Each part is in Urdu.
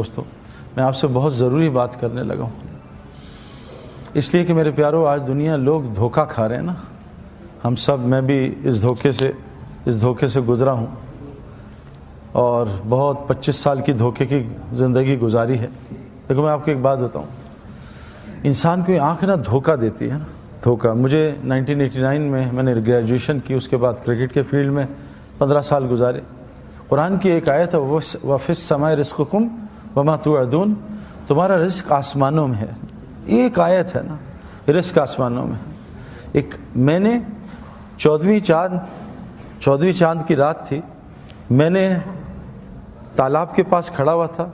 دوستوں، میں آپ سے بہت ضروری بات کرنے لگا ہوں، اس لیے کہ میرے پیارو آج دنیا لوگ دھوکہ کھا رہے ہیں نا، ہم سب، میں بھی اس دھوکے سے گزرا ہوں اور بہت 25 سال کی دھوکے کی زندگی گزاری ہے۔ دیکھو میں آپ کو ایک بات بتاؤں، انسان کو آنکھ نا دھوکہ دیتی ہے نا، دھوکہ۔ مجھے 1989 میں نے گریجویشن کی، اس کے بعد کرکٹ کے فیلڈ میں 15 سال گزارے۔ قرآن کی ایک آیت ہے، وَفِي السَّمَاءِ رِزْقُكُمْ وَمَا تُوعَدُونَ، تمہارا رزق آسمانوں میں ہے۔ ایک آیت ہے نا، رزق آسمانوں میں۔ ایک میں نے 14ویں چاند کی رات تھی، میں نے تالاب کے پاس کھڑا ہوا تھا،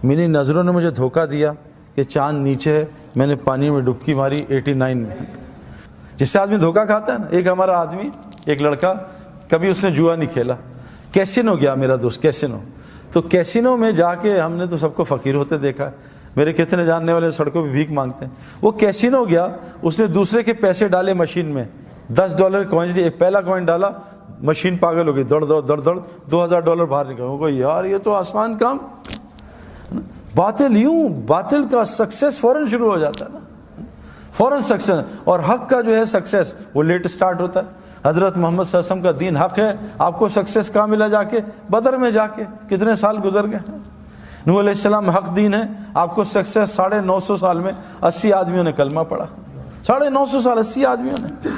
میری نظروں نے مجھے دھوکہ دیا کہ چاند نیچے ہے، میں نے پانی میں ڈبکی ماری 89 میں۔ جس سے آدمی دھوکہ کھاتا ہے نا، ایک ہمارا آدمی، ایک لڑکا، کبھی اس نے جوا نہیں کھیلا، کیسینو گیا میرا دوست، کیسینو۔ تو کیسینو میں جا کے ہم نے تو سب کو فقیر ہوتے دیکھا ہے، میرے کتنے جاننے والے سڑکوں پہ بھیک مانگتے ہیں۔ وہ کیسینو گیا، اس نے دوسرے کے پیسے ڈالے مشین میں، $10 کوائنز لیے، ایک پہلا کوائن ڈالا، مشین پاگل ہو گئی، دوڑ $2000 باہر نکل۔ وہ یار یہ تو آسان کام، باطل کا سکسیس فوراً شروع ہو جاتا ہے نا، فوراً سکسیس، اور حق کا جو ہے سکسیس وہ لیٹ سٹارٹ ہوتا ہے۔ حضرت محمد صلی اللہ علیہ وسلم کا دین حق ہے، آپ کو سکسیس کہاں ملا؟ جا کے بدر میں، جا کے کتنے سال گزر گئے۔ نوح علیہ السلام حق دین ہے، آپ کو سکسیس 950 سال میں 80 آدمیوں نے کلمہ پڑھا، 950 سال 80 آدمیوں نے۔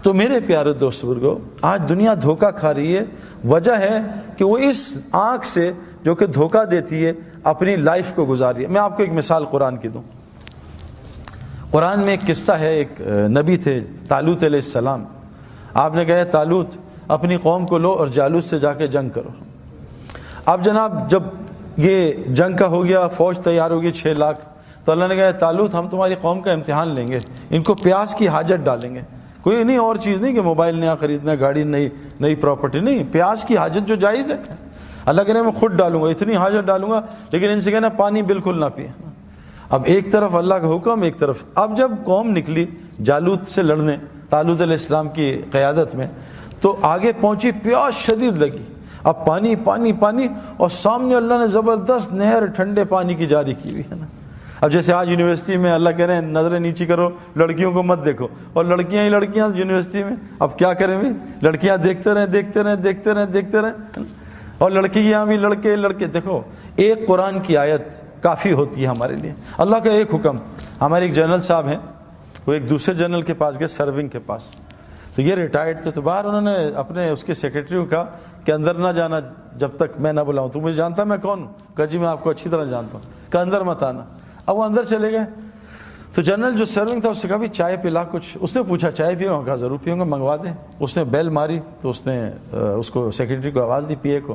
تو میرے پیارے دوست بزرگو، آج دنیا دھوکہ کھا رہی ہے، وجہ ہے کہ وہ اس آنکھ سے جو کہ دھوکہ دیتی ہے اپنی لائف کو گزار رہی ہے۔ میں آپ کو ایک مثال قرآن کی دوں۔ قرآن میں ایک قصہ ہے، ایک نبی تھے طالوت علیہ السلام۔ آپ نے کہا طالوت اپنی قوم کو لو اور جالوت سے جا کے جنگ کرو۔ اب جناب جب یہ جنگ کا ہو گیا، فوج تیار ہوگی 6 لاکھ، تو اللہ نے کہا طالوت ہم تمہاری قوم کا امتحان لیں گے، ان کو پیاس کی حاجت ڈالیں گے، کوئی نہیں اور چیز نہیں کہ موبائل نیا خریدنا، گاڑی نئی پراپرٹی نہیں، پیاس کی حاجت جو جائز ہے۔ اللہ کہہ رہے میں خود ڈالوں گا، اتنی حاجت ڈالوں گا، لیکن ان سے کہنا پانی بالکل نہ پیے۔ اب ایک طرف اللہ کا حکم، ایک طرف۔ اب جب قوم نکلی جالوت سے لڑنے طالوت علیہ السلام کی قیادت میں، تو آگے پہنچی، پیاس شدید لگی، اب پانی پانی پانی، اور سامنے اللہ نے زبردست نہر ٹھنڈے پانی کی جاری کی ہوئی ہے نا۔ اب جیسے آج یونیورسٹی میں اللہ کہہ رہے ہیں نظریں نیچی کرو، لڑکیوں کو مت دیکھو، اور لڑکیاں ہی لڑکیاں یونیورسٹی میں، اب کیا کریں بھی، لڑکیاں دیکھتے رہیں، اور لڑکیاں بھی لڑکے۔ دیکھو ایک قرآن کی آیت کافی ہوتی ہے ہمارے لیے، اللہ کا ایک حکم۔ ہمارے ایک جنرل صاحب ہیں، وہ ایک دوسرے جنرل کے پاس گئے، سرونگ کے پاس، تو یہ ریٹائرڈ تھے، تو باہر انہوں نے اپنے اس کے سیکرٹری کو کہا کہ اندر نہ جانا جب تک میں نہ بلاؤں۔ تو مجھے جانتا میں کون ہوں؟ کہا جی میں آپ کو اچھی طرح جانتا ہوں۔ کہا اندر مت آنا۔ اب وہ اندر چلے گئے، تو جنرل جو سرونگ تھا اس سے کہا بھی چائے پلا کچھ۔ اس نے پوچھا چائے پیو؟ کہا ضرور پیوں گا، منگوا دیں۔ اس نے بیل ماری، تو اس نے اس کو سیکرٹری کو آواز دی، پی اے کو،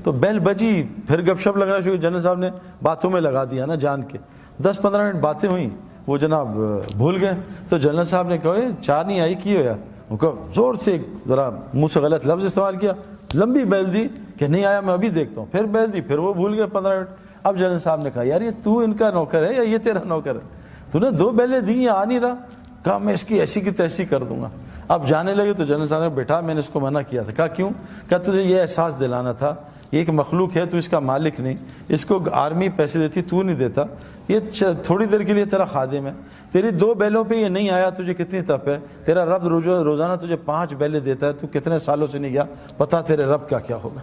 تو بیل بجی، پھر گپ شپ لگنا شروع۔ جنرل صاحب نے باتوں میں لگا دیا نا جان کے، 10-15 منٹ باتیں ہوئیں، وہ جناب بھول گئے۔ تو جنرل صاحب نے کہا چائے نہیں آئی کی ہوا؟ وہ کہا زور سے ذرا منہ سے غلط لفظ استعمال کیا، لمبی بیل دی کہ نہیں آیا میں ابھی دیکھتا ہوں، پھر بیل دی، پھر وہ بھول گئے 15 منٹ۔ اب جنرل صاحب نے کہا یار یہ تو ان کا نوکر ہے یا یہ تیرا نوکر ہے؟ تو نے 2 بیلیں دی یا آ نہیں رہا؟ کہا میں اس کی ایسی کی تیسی کر دوں گا۔ اب جانے لگے تو جنرل صاحب نے بیٹا میں نے اس کو منع کیا تھا۔ کہا کیوں؟ کہا تجھے یہ احساس دلانا تھا یہ ایک مخلوق ہے، تو اس کا مالک نہیں، اس کو آرمی پیسے دیتی تو نہیں دیتا، یہ تھوڑی دیر کے لیے تیرا خادم ہے، تیری 2 بیلوں پہ یہ نہیں آیا، تجھے کتنی تپ ہے؟ تیرا رب روزانہ تجھے 5 بیلیں دیتا ہے، تو کتنے سالوں سے نہیں گیا، پتہ تیرے رب کا کیا ہوگا۔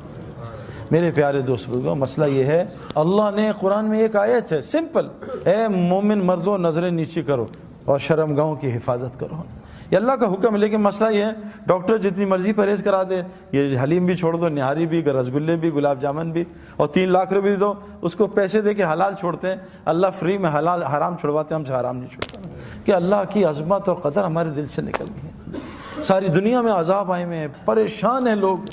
میرے پیارے دوست بزرگوں، مسئلہ یہ ہے، اللہ نے قرآن میں ایک آیت ہے سمپل، اے مومن مردوں نظریں نیچی کرو اور شرمگاہوں کی حفاظت کرو، یہ اللہ کا حکم ہے۔ لیکن مسئلہ یہ ہے ڈاکٹر جتنی مرضی پرہیز کرا دے، یہ حلیم بھی چھوڑ دو، نہاری بھی، رسگلے بھی، گلاب جامن بھی، اور 3 لاکھ روپے دو، اس کو پیسے دے کے حلال چھوڑتے ہیں۔ اللہ فری میں حلال حرام چھڑواتے ہیں، ہم سے حرام نہیں چھوڑتا، کہ اللہ کی عظمت اور قدر ہمارے دل سے نکل گئی ہے۔ ساری دنیا میں عذاب آئے ہوئے ہیں، پریشان ہیں لوگ،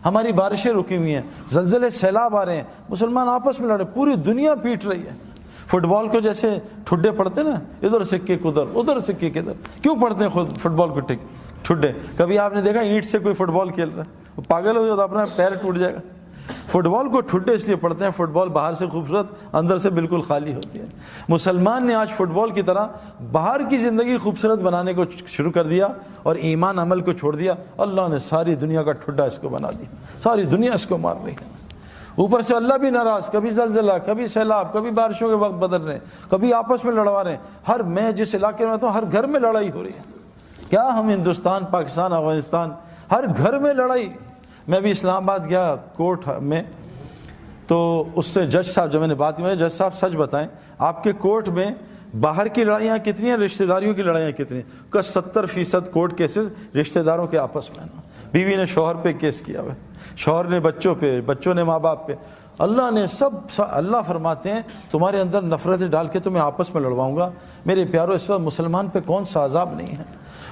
ہماری بارشیں رکی ہوئی ہیں، زلزلے سیلاب آ رہے ہیں، مسلمان آپس میں لڑے، پوری دنیا پیٹ رہی ہے۔ فٹ بال کو جیسے ٹھڈے پڑتے نا، ادھر سے کک ادھر، ادھر سے کک ادھر، کیوں پڑھتے ہیں خود فٹ بال کو ٹھڈے؟ کبھی آپ نے دیکھا اینٹ سے کوئی فٹ بال کھیل رہا ہے؟ وہ پاگل ہو جائے تو اپنا پیر ٹوٹ جائے گا۔ فٹ بال کو ٹھڈے اس لیے پڑھتے ہیں، فٹ بال باہر سے خوبصورت، اندر سے بالکل خالی ہوتی ہے۔ مسلمان نے آج فٹ بال کی طرح باہر کی زندگی خوبصورت بنانے کو شروع کر دیا اور ایمان عمل کو چھوڑ دیا، اللہ نے ساری دنیا کا ٹھڈا اس کو بنا دیا، ساری دنیا اس کو مار رہی ہے۔ اوپر سے اللہ بھی ناراض، کبھی زلزلہ، کبھی سیلاب، کبھی بارشوں کے وقت بدل رہے ہیں، کبھی آپس میں لڑوا رہے ہیں۔ میں جس علاقے میں رہتا ہوں ہر گھر میں لڑائی ہو رہی ہے۔ کیا ہم ہندوستان، پاکستان، افغانستان، ہر گھر میں لڑائی۔ میں بھی اسلام آباد گیا کورٹ میں، تو اس سے جج صاحب جب میں نے بات کی، جج صاحب سچ بتائیں آپ کے کورٹ میں باہر کی لڑائیاں کتنی ہیں، رشتہ داریوں کی لڑائیاں کتنی ہیں؟ کہ 70% کورٹ کیسز رشتہ داروں کے آپس میں نا، بیوی نے شوہر پہ کیس کیا ہوا ہے، شوہر نے بچوں پہ، بچوں نے ماں باپ پہ۔ اللہ نے اللہ فرماتے ہیں تمہارے اندر نفرتیں ڈال کے تمہیں آپس میں لڑواؤں گا۔ میرے پیارو، اس وقت مسلمان پہ کون سا عذاب نہیں ہے؟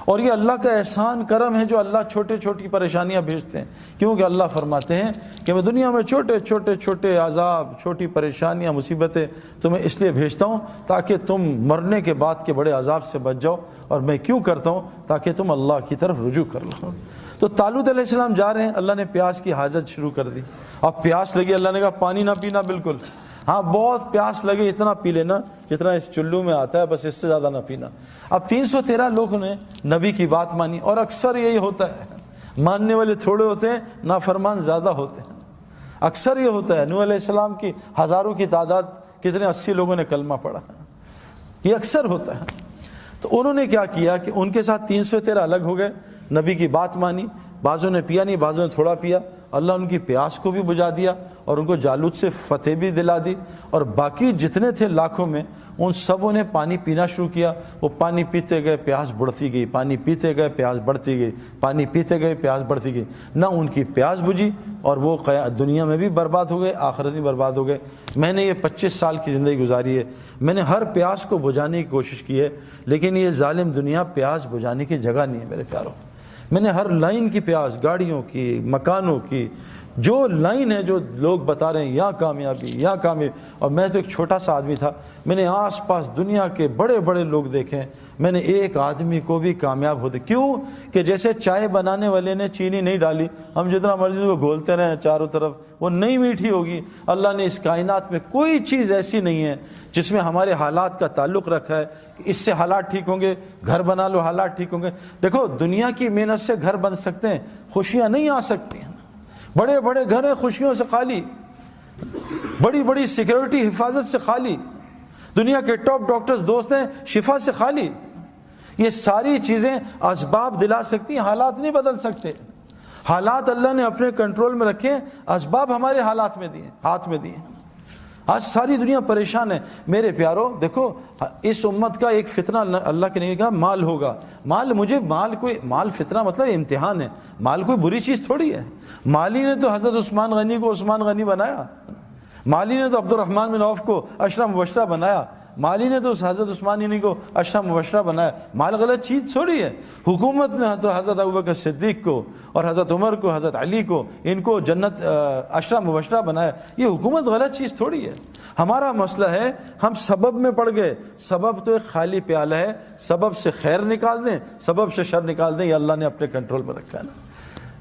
اور یہ اللہ کا احسان کرم ہے جو اللہ چھوٹی چھوٹی پریشانیاں بھیجتے ہیں، کیونکہ اللہ فرماتے ہیں کہ میں دنیا میں چھوٹے عذاب، چھوٹی پریشانیاں، مصیبتیں تمہیں اس لیے بھیجتا ہوں تاکہ تم مرنے کے بعد کے بڑے عذاب سے بچ جاؤ۔ اور میں کیوں کرتا ہوں؟ تاکہ تم اللہ کی طرف رجوع کر لو۔ تو طالوت علیہ السلام جا رہے ہیں، اللہ نے پیاس کی حاجت شروع کر دی۔ اب پیاس لگی، اللہ نے کہا پانی نہ پینا بالکل، ہاں بہت پیاس لگے اتنا پی لینا جتنا اس چلو میں آتا ہے، بس اس سے زیادہ نہ پینا۔ اب 313 لوگوں نے نبی کی بات مانی، اور اکثر یہی ہوتا ہے، ماننے والے تھوڑے ہوتے ہیں، نافرمان زیادہ ہوتے ہیں۔ اکثر یہ ہوتا ہے، نوح علیہ السلام کی ہزاروں کی تعداد، کتنے 80 لوگوں نے کلمہ پڑھا، یہ اکثر ہوتا ہے۔ تو انہوں نے کیا کیا کہ ان کے ساتھ 313 الگ ہو گئے، نبی کی بات مانی، بعضوں نے پیا نہیں، بعضوں نے تھوڑا پیا۔ اللہ ان کی پیاس کو بھی بجھا دیا اور ان کو جالوت سے فتح بھی دلا دی، اور باقی جتنے تھے لاکھوں میں ان سبوں نے پانی پینا شروع کیا۔ وہ پانی پیتے گئے، پیاس بڑھتی گئی، پانی پیتے گئے، پیاس بڑھتی گئی، پانی پیتے گئے، پیاس بڑھتی گئی۔ نہ ان کی پیاس بجھی، اور وہ دنیا میں بھی برباد ہو گئے، آخرت میں برباد ہو گئے۔ میں نے یہ 25 سال کی زندگی گزاری ہے، میں نے ہر پیاس کو بجھانے کی کوشش کی ہے، لیکن یہ ظالم دنیا پیاس بجھانے کی جگہ نہیں ہے میرے پیاروں۔ میں نے ہر لائن کی پیاس، گاڑیوں کی، مکانوں کی، جو لائن ہے جو لوگ بتا رہے ہیں یہاں کامیابی، یہاں کامیابی، اور میں تو ایک چھوٹا سا آدمی تھا، میں نے آس پاس دنیا کے بڑے بڑے لوگ دیکھے ہیں، میں نے ایک آدمی کو بھی کامیاب ہوتے، کیوں کہ جیسے چائے بنانے والے نے چینی نہیں ڈالی، ہم جتنا مرضی کو گھولتے رہیں چاروں طرف وہ نہیں میٹھی ہوگی۔ اللہ نے اس کائنات میں کوئی چیز ایسی نہیں ہے جس میں ہمارے حالات کا تعلق رکھا ہے کہ اس سے حالات ٹھیک ہوں گے، گھر بنا لو حالات ٹھیک ہوں گے۔ دیکھو دنیا کی محنت سے گھر بن سکتے ہیں، خوشیاں نہیں آ سکتی ہیں۔ بڑے بڑے گھر ہیں خوشیوں سے خالی، بڑی بڑی سیکیورٹی حفاظت سے خالی، دنیا کے ٹاپ ڈاکٹرز دوست ہیں شفا سے خالی۔ یہ ساری چیزیں اسباب دلا سکتی ہیں، حالات نہیں بدل سکتے۔ حالات اللہ نے اپنے کنٹرول میں رکھے ہیں، اسباب ہمارے حالات میں دیے، ہاتھ میں دیے۔ آج ساری دنیا پریشان ہے میرے پیارو۔ دیکھو اس امت کا ایک فتنہ اللہ کے نے کہا مال ہوگا، مال فتنہ مطلب امتحان ہے، مال کوئی بری چیز تھوڑی ہے۔ مالی نے تو حضرت عثمان غنی کو عثمان غنی بنایا، مالی نے تو عبد الرحمن بن عوف کو اشرا مبشرہ بنایا، مالی نے تو حضرت عثمان غنی کو اشرا مبشرہ بنایا۔ مال غلط چیز تھوڑی ہے۔ حکومت نے تو حضرت ابوبکر صدیق کو اور حضرت عمر کو، حضرت علی کو، ان کو جنت اشرا مبشرہ بنایا۔ یہ حکومت غلط چیز تھوڑی ہے۔ ہمارا مسئلہ ہے ہم سبب میں پڑ گئے۔ سبب تو ایک خالی پیالہ ہے، سبب سے خیر نکال دیں، سبب سے شر نکال دیں، یہ اللہ نے اپنے کنٹرول میں رکھا ہے نا۔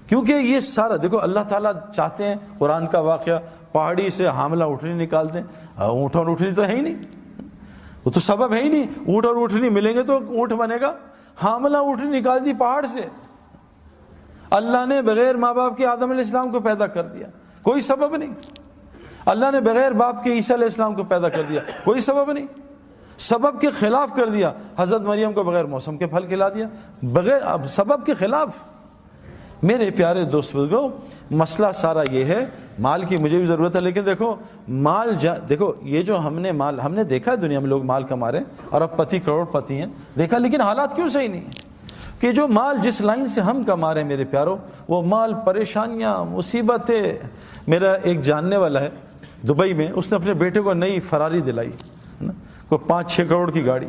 کیونکہ یہ سارا دیکھو اللہ تعالیٰ چاہتے ہیں، قرآن کا واقعہ، پہاڑی سے حاملہ اونٹنی نکال دیں۔ اونٹ اور اونٹنی تو ہے ہی نہیں، وہ تو سبب ہے ہی نہیں۔ اونٹ اور اونٹنی ملیں گے تو اونٹ بنے گا، حاملہ اونٹنی نکال دی پہاڑ سے۔ اللہ نے بغیر ماں باپ کے آدم علیہ السلام کو پیدا کر دیا، کوئی سبب نہیں۔ اللہ نے بغیر باپ کے عیسیٰ علیہ السلام کو پیدا کر دیا، کوئی سبب نہیں۔ سبب کے خلاف کر دیا، حضرت مریم کو بغیر موسم کے پھل کھلا دیا، بغیر سبب کے خلاف۔ میرے پیارے دوست بزرگوں، مسئلہ سارا یہ ہے، مال کی مجھے بھی ضرورت ہے، لیکن دیکھو مال دیکھو یہ جو ہم نے دیکھا ہے دنیا میں لوگ مال کما رہے ہیں اور اب پتی کروڑ پتی ہیں، دیکھا، لیکن حالات کیوں صحیح نہیں ہیں؟ کہ جو مال جس لائن سے ہم کما رہے ہیں میرے پیاروں، وہ مال پریشانیاں، مصیبتیں۔ میرا ایک جاننے والا ہے دبئی میں، اس نے اپنے بیٹے کو نئی فراری دلائی ہے نا، کوئی 5-6 کروڑ کی گاڑی،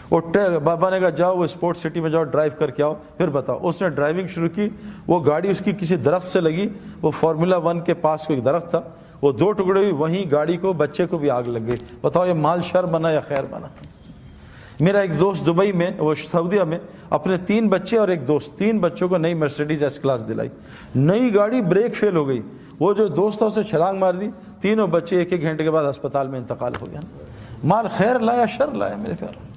اور بابا نے کہا جاؤ وہ اسپورٹ سٹی میں جاؤ ڈرائیو کر کے آؤ پھر بتاؤ۔ اس نے ڈرائیونگ شروع کی، وہ گاڑی اس کی کسی درخت سے لگی، وہ فارمولا 1 کے پاس کوئی درخت تھا، وہ 2 ٹکڑے ہوئی، وہیں گاڑی کو بچے کو بھی آگ لگ گئی۔ بتاؤ یہ مال شر بنا یا خیر بنا؟ میرا ایک دوست دبئی میں، وہ سعودیہ میں، اپنے 3 بچے اور ایک دوست، 3 بچوں کو نئی مرسیڈیز ایس کلاس دلائی، نئی گاڑی، بریک فیل ہو گئی، وہ جو دوست تھا اسے چھلانگ مار دی، تینوں بچے 1-1 گھنٹے کے بعد ہسپتال میں انتقال ہو گیا۔ مال خیر لایا شر لایا میرے پیارے؟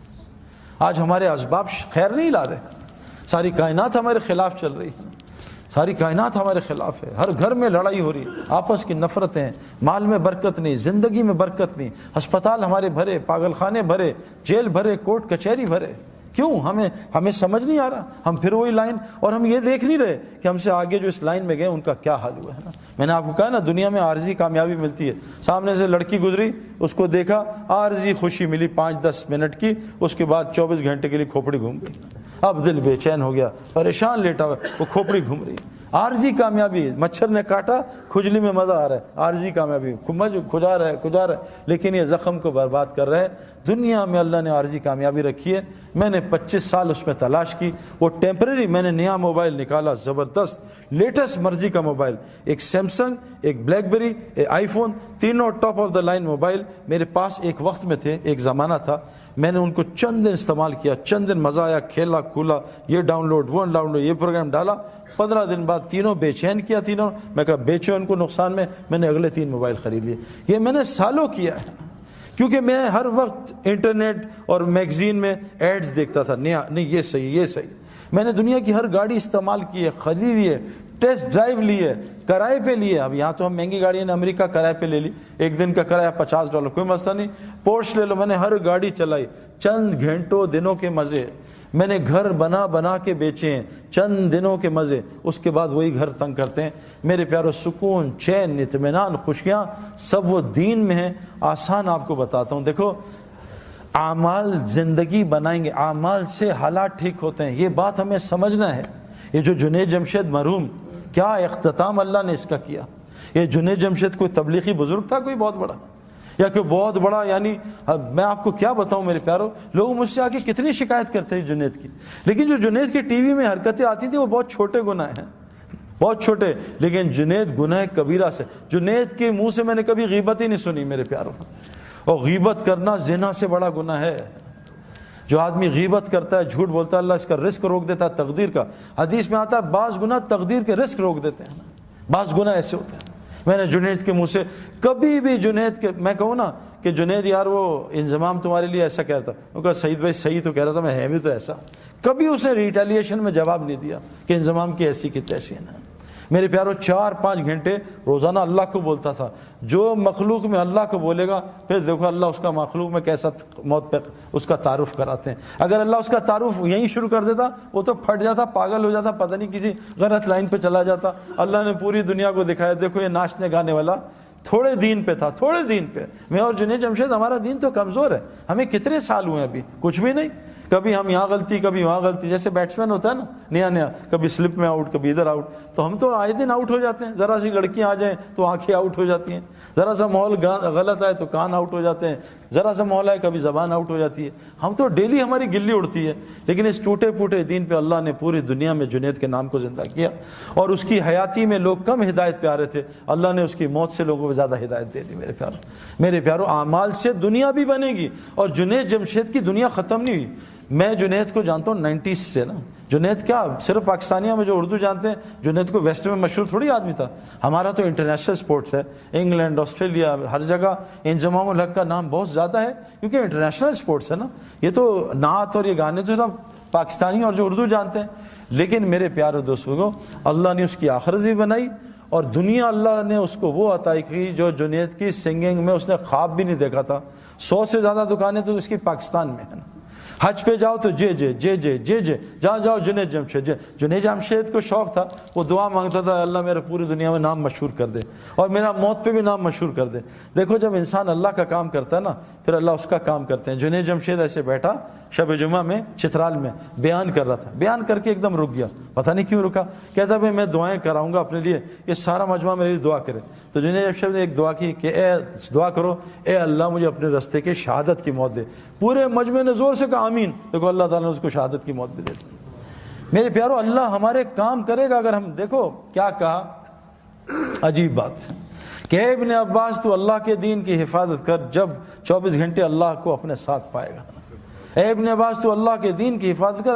آج ہمارے اسباب خیر نہیں لا رہے، ساری کائنات ہمارے خلاف چل رہی ہے، ساری کائنات ہمارے خلاف ہے، ہر گھر میں لڑائی ہو رہی ہے، آپس کی نفرتیں، مال میں برکت نہیں، زندگی میں برکت نہیں، ہسپتال ہمارے بھرے، پاگل خانے بھرے، جیل بھرے، کورٹ کچہری بھرے. کیوں؟ ہمیں سمجھ نہیں آ رہا. ہم پھر وہی لائن، اور ہم یہ دیکھ نہیں رہے کہ ہم سے آگے جو اس لائن میں گئے ان کا کیا حال ہوا ہے نا. میں نے آپ کو کہا نا، دنیا میں عارضی کامیابی ملتی ہے. سامنے سے لڑکی گزری، اس کو دیکھا، عارضی خوشی ملی 5-10 منٹ کی، اس کے بعد 24 گھنٹے کے لیے کھوپڑی گھوم گئی. اب دل بے چین ہو گیا، پریشان لیٹا ہوا، وہ کھوپڑی گھوم رہی. عارضی کامیابی، مچھر نے کاٹا، کھجلی میں مزہ آ رہا ہے، عارضی کامیابی، کھجا رہا ہے، لیکن یہ زخم کو برباد کر رہا ہے. دنیا میں اللہ نے عارضی کامیابی رکھی ہے. میں نے 25 سال اس میں تلاش کی، وہ ٹیمپرری. میں نے نیا موبائل نکالا، زبردست لیٹسٹ مرضی کا موبائل، ایک سیمسنگ، ایک بلیک بیری، ایک آئی فون، تینوں top of the line mobile میرے پاس ایک وقت میں تھے، ایک زمانہ تھا. میں نے ان کو چند دن استعمال کیا، چند دن مزہ آیا، کھیلا کھولا، یہ ڈاؤن لوڈ، وہ ڈاؤن لوڈ، یہ پروگرام ڈالا. 15 دن بعد تینوں بے چین کیا. تینوں میں کہا بیچو ان کو نقصان میں نے اگلے 3 موبائل خرید لیے. یہ میں نے سالوں کیا ہے، کیونکہ میں ہر وقت انٹرنیٹ اور میگزین میں ایڈز دیکھتا تھا. نہیں یہ صحیح، یہ صحیح. میں نے دنیا کی ہر گاڑی استعمال کی ہے، خریدی ہے، ٹیسٹ ڈرائیو لی ہے، کرائے پہ لی ہے. اب یہاں تو ہم مہنگی گاڑی نے امریکہ کرائے پہ لے لی، ایک دن کا کرایہ $50، کوئی مسئلہ نہیں. پورش لے لو. میں نے ہر گاڑی چلائی، چند گھنٹوں دنوں کے مزے. میں نے گھر بنا کے بیچے ہیں، چند دنوں کے مزے. اس کے بعد وہی گھر تنگ کرتے ہیں. میرے پیارو، سکون، چین، اطمینان، خوشیاں سب وہ دین میں ہیں. آسان آپ کو بتاتا ہوں. دیکھو، اعمال زندگی بنائیں گے، اعمال سے حالات ٹھیک ہوتے ہیں. یہ بات ہمیں سمجھنا ہے. یہ جو جنید جمشید مرحوم، کیا اختتام اللہ نے اس کا کیا. یہ جنید جمشید کوئی تبلیغی بزرگ تھا کوئی بہت بڑا، یا کوئی بہت بڑا، یعنی میں آپ کو کیا بتاؤں میرے پیارو. لوگ مجھ سے آ کے کتنی شکایت کرتے ہیں جنید کی، لیکن جو جنید کی ٹی وی میں حرکتیں آتی تھیں وہ بہت چھوٹے گناہ ہیں، بہت چھوٹے. لیکن جنید گناہ کبیرہ سے، جنید کے منہ سے میں نے کبھی غیبت ہی نہیں سنی میرے پیارو. اور غیبت کرنا زنا سے بڑا گناہ ہے. جو آدمی غیبت کرتا ہے، جھوٹ بولتا ہے، اللہ اس کا رزق روک دیتا ہے، تقدیر کا. حدیث میں آتا ہے بعض گناہ تقدیر کے رزق روک دیتے ہیں، بعض گناہ ایسے ہوتے ہیں. میں نے جنید کے منہ سے کبھی بھی، جنید کے میں کہوں نا کہ جنید یار وہ انضمام تمہارے لیے ایسا کہتا، وہ کہا سعید بھائی صحیح تو کہہ رہا تھا، میں ہے بھی تو ایسا. کبھی اسے ریٹیلیشن میں جواب نہیں دیا کہ انضمام کی ایسی کی تیسی ہے. میرے پیارو، 4-5 گھنٹے روزانہ اللہ کو بولتا تھا. جو مخلوق میں اللہ کو بولے گا، پھر دیکھو اللہ اس کا مخلوق میں کیسا موت پہ اس کا تعارف کراتے ہیں. اگر اللہ اس کا تعارف یہیں شروع کر دیتا، وہ تو پھٹ جاتا، پاگل ہو جاتا، پتہ نہیں کسی غلط لائن پہ چلا جاتا. اللہ نے پوری دنیا کو دکھایا، دیکھو یہ ناچنے گانے والا تھوڑے دین پہ تھا، تھوڑے دین پہ. میں اور جنید جمشید، ہمارا دین تو کمزور ہے. ہمیں کتنے سال ہوئے ابھی، کچھ بھی نہیں. کبھی ہم یہاں غلطی، کبھی وہاں غلطی. جیسے بیٹسمین ہوتا ہے نا، نیا کبھی سلپ میں آؤٹ، کبھی ادھر آؤٹ. تو ہم تو آئے دن آؤٹ ہو جاتے ہیں. ذرا سی لڑکیاں آ جائیں تو آنکھیں آؤٹ ہو جاتی ہیں، ذرا سا ماحول غلط آئے تو کان آؤٹ ہو جاتے ہیں، ذرا سا ماحول آئے کبھی زبان آؤٹ ہو جاتی ہے. ہم تو ڈیلی ہماری گلی اڑتی ہے. لیکن اس ٹوٹے پھوٹے دین پہ اللہ نے پوری دنیا میں جنید کے نام کو زندہ کیا. اور اس کی حیاتی میں لوگ کم ہدایت پہ آ رہے تھے، اللہ نے اس کی موت سے لوگوں کو زیادہ ہدایت دے دی. میرے پیارو، اعمال سے دنیا بھی بنے گی. اور جنید جمشید کی دنیا ختم نہیں ہوئی. میں جنید کو جانتا ہوں 90s سے نا. جنید کیا صرف پاکستانیوں میں جو اردو جانتے ہیں، جنید کو ویسٹ میں مشہور تھوڑی آدمی تھا. ہمارا تو انٹرنیشنل سپورٹس ہے، انگلینڈ، آسٹریلیا، ہر جگہ انضمام الحق کا نام بہت زیادہ ہے، کیونکہ انٹرنیشنل سپورٹس ہے نا. یہ تو نعت اور یہ گانے تو سب پاکستانی اور جو اردو جانتے ہیں. لیکن میرے پیارے دوستوں، اللہ نے اس کی آخرت بھی بنائی، اور دنیا اللہ نے اس کو وہ عطا کی جو جنید کی سنگنگ میں اس نے خواب بھی نہیں دیکھا تھا. 100 سے زیادہ دکانیں تو اس کی پاکستان میں ہیں. حج پہ جاؤ تو جے جے جے جے جے جے، جہاں جاؤ جنید جمشید. جنید جمشید کو شوق تھا، وہ دعا مانگتا تھا اللہ میرے پوری دنیا میں نام مشہور کر دے، اور میرا موت پہ بھی نام مشہور کر دے. دیکھو جب انسان اللہ کا کام کرتا ہے نا، پھر اللہ اس کا کام کرتے ہیں. جنید جمشید ایسے بیٹھا شب جمعہ میں چترال میں بیان کر رہا تھا. بیان کر کے ایک دم رک گیا، پتہ نہیں کیوں رکا. کہتا بھائی میں دعائیں کراؤں گا اپنے لیے، یہ سارا مجمع میرے لیے دعا کرے. تو جنید جمشید نے ایک دعا کی کہ اے دعا کرو، اے اللہ مجھے اپنے رستے کے شہادت کی موت دے. پورے مجمع نے زور سے کہا آمین. دیکھو اللہ تعالیٰ نے اس کو شہادت کی موت بھی دے دی. میرے پیارو، اللہ ہمارے کام کرے گا اگر ہم. دیکھو کیا کہا، عجیب بات کہ اے ابن عباس تو اللہ کے دین کی حفاظت کر، جب 24 گھنٹے اللہ کو اپنے ساتھ پائے گا. اے ابن عباس تو اللہ کے دین کی حفاظت کر.